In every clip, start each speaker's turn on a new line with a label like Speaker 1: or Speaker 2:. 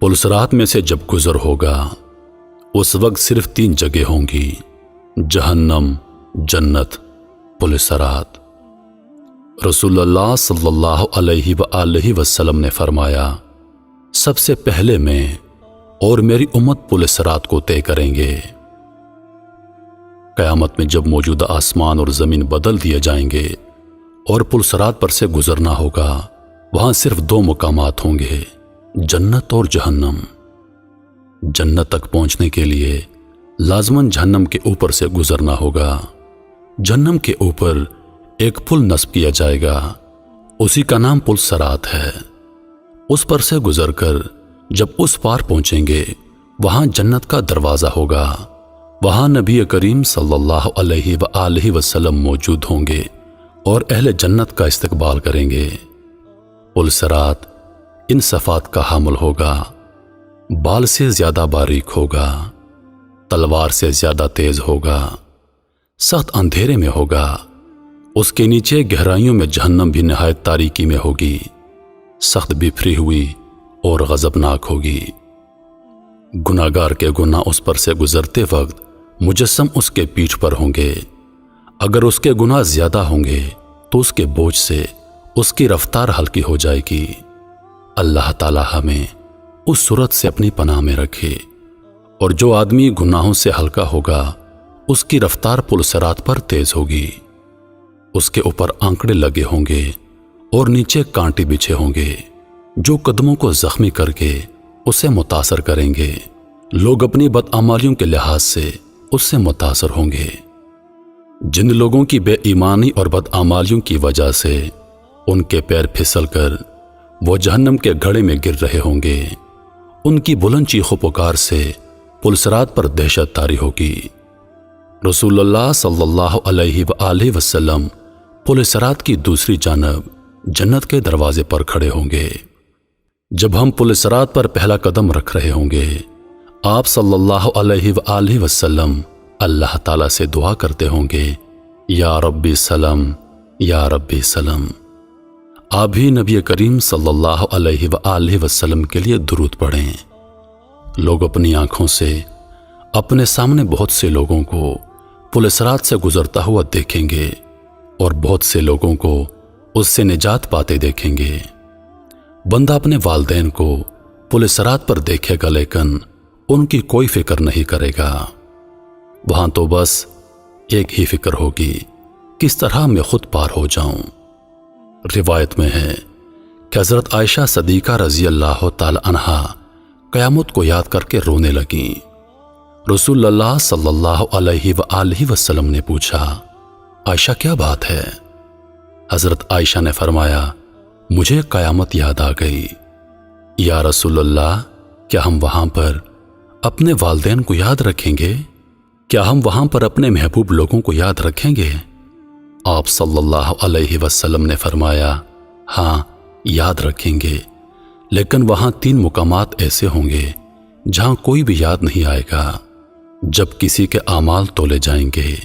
Speaker 1: پل صراط میں سے جب گزر ہوگا اس وقت صرف 3 جگہ ہوں گی: جہنم، جنت، پل صراط۔ رسول اللہ صلی اللہ علیہ وآلہ وسلم نے فرمایا، سب سے پہلے میں اور میری امت پل صراط کو طے کریں گے۔ قیامت میں جب موجودہ آسمان اور زمین بدل دیے جائیں گے اور پل صراط پر سے گزرنا ہوگا، وہاں صرف 2 مقامات ہوں گے: جنت اور جہنم۔ جنت تک پہنچنے کے لیے لازماً جہنم کے اوپر سے گزرنا ہوگا۔ جہنم کے اوپر ایک پل نصب کیا جائے گا، اسی کا نام پل صراط ہے۔ اس پر سے گزر کر جب اس پار پہنچیں گے، وہاں جنت کا دروازہ ہوگا۔ وہاں نبی کریم صلی اللہ علیہ وآلہ وسلم موجود ہوں گے اور اہل جنت کا استقبال کریں گے۔ پل صراط ان صفات کا حامل ہوگا: بال سے زیادہ باریک ہوگا، تلوار سے زیادہ تیز ہوگا، سخت اندھیرے میں ہوگا، اس کے نیچے گہرائیوں میں جہنم بھی نہایت تاریکی میں ہوگی، سخت بکھری ہوئی اور غضبناک ہوگی۔ گناہگار کے گناہ اس پر سے گزرتے وقت مجسم اس کے پیٹھ پر ہوں گے۔ اگر اس کے گناہ زیادہ ہوں گے تو اس کے بوجھ سے اس کی رفتار ہلکی ہو جائے گی۔ اللہ تعالی ہمیں اس صورت سے اپنی پناہ میں رکھے۔ اور جو آدمی گناہوں سے ہلکا ہوگا، اس کی رفتار پل صراط پر تیز ہوگی۔ اس کے اوپر آنکڑے لگے ہوں گے اور نیچے کانٹے بچھے ہوں گے جو قدموں کو زخمی کر کے اسے متاثر کریں گے۔ لوگ اپنی بدعمالیوں کے لحاظ سے اس سے متاثر ہوں گے۔ جن لوگوں کی بے ایمانی اور بدعمالیوں کی وجہ سے ان کے پیر پھسل کر وہ جہنم کے گھڑے میں گر رہے ہوں گے، ان کی بلند چیخ و پکار سے پل صراط پر دہشت طاری ہوگی۔ رسول اللہ صلی اللہ علیہ وآلہ وسلم پل صراط کی دوسری جانب جنت کے دروازے پر کھڑے ہوں گے۔ جب ہم پل صراط پر پہلا قدم رکھ رہے ہوں گے، آپ صلی اللہ علیہ وآلہ وسلم اللہ تعالیٰ سے دعا کرتے ہوں گے، یا ربی سلم، یا ربی سلم۔ آپ بھی نبی کریم صلی اللہ علیہ وآلہ وسلم کے لیے درود پڑھیں۔ لوگ اپنی آنکھوں سے اپنے سامنے بہت سے لوگوں کو پل صراط سے گزرتا ہوا دیکھیں گے اور بہت سے لوگوں کو اس سے نجات پاتے دیکھیں گے۔ بندہ اپنے والدین کو پل صراط پر دیکھے گا، لیکن ان کی کوئی فکر نہیں کرے گا۔ وہاں تو بس ایک ہی فکر ہوگی، کس طرح میں خود پار ہو جاؤں۔ روایت میں ہے کہ حضرت عائشہ صدیقہ رضی اللہ تعالی عنہا قیامت کو یاد کر کے رونے لگیں۔ رسول اللہ صلی اللہ علیہ وآلہ وسلم نے پوچھا، عائشہ کیا بات ہے؟ حضرت عائشہ نے فرمایا، مجھے قیامت یاد آ گئی۔ یا رسول اللہ، کیا ہم وہاں پر اپنے والدین کو یاد رکھیں گے؟ کیا ہم وہاں پر اپنے محبوب لوگوں کو یاد رکھیں گے؟ آپ صلی اللہ علیہ وسلم نے فرمایا، ہاں یاد رکھیں گے، لیکن وہاں 3 مقامات ایسے ہوں گے جہاں کوئی بھی یاد نہیں آئے گا۔ جب کسی کے اعمال تولے جائیں گے،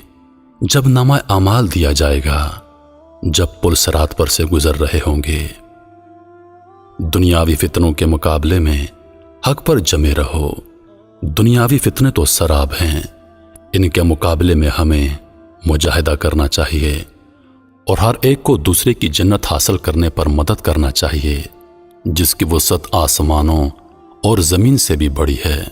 Speaker 1: جب نامہ اعمال دیا جائے گا، جب پل صراط پر سے گزر رہے ہوں گے۔ دنیاوی فتنوں کے مقابلے میں حق پر جمے رہو۔ دنیاوی فتنے تو سراب ہیں، ان کے مقابلے میں ہمیں مجاہدہ کرنا چاہیے اور ہر ایک کو دوسرے کی جنت حاصل کرنے پر مدد کرنا چاہیے، جس کی وسعت آسمانوں اور زمین سے بھی بڑی ہے۔